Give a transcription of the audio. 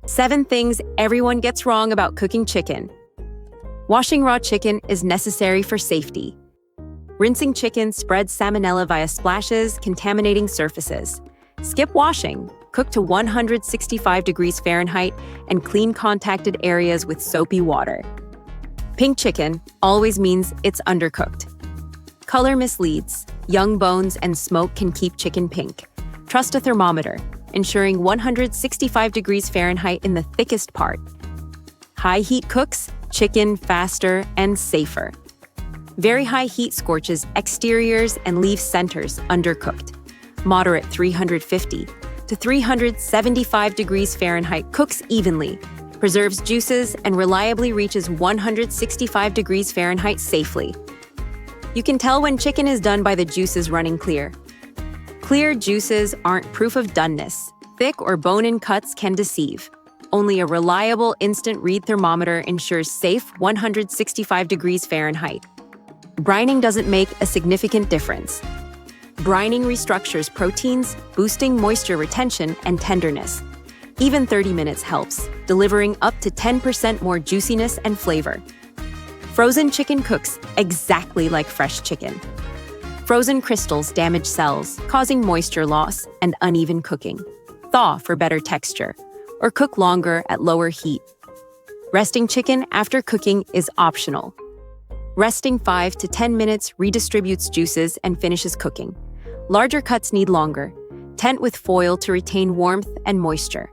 7 things everyone gets wrong about cooking chicken. Washing raw chicken is necessary for safety. Rinsing chicken spreads salmonella via splashes, contaminating surfaces. Skip washing. Cook to 165 degrees Fahrenheit and clean contacted areas with soapy water. Pink chicken always means it's undercooked. Color misleads. Young bones and smoke can keep chicken pink. Trust a thermometer, ensuring 165 degrees Fahrenheit in the thickest part. High heat cooks chicken faster and safer. Very high heat scorches exteriors and leaves centers undercooked. Moderate 350 to 375 degrees Fahrenheit cooks evenly, preserves juices, and reliably reaches 165 degrees Fahrenheit safely. You can tell when chicken is done by the juices running clear. Clear juices aren't proof of doneness. Thick or bone-in cuts can deceive. Only a reliable instant read thermometer ensures safe 165 degrees Fahrenheit. Brining doesn't make a significant difference. Brining restructures proteins, boosting moisture retention and tenderness. Even 30 minutes helps, delivering up to 10% more juiciness and flavor. Frozen chicken cooks exactly like fresh chicken. Frozen crystals damage cells, causing moisture loss and uneven cooking. Thaw for better texture, or cook longer at lower heat. Resting chicken after cooking is optional. Resting 5 to 10 minutes redistributes juices and finishes cooking. Larger cuts need longer. Tent with foil to retain warmth and moisture.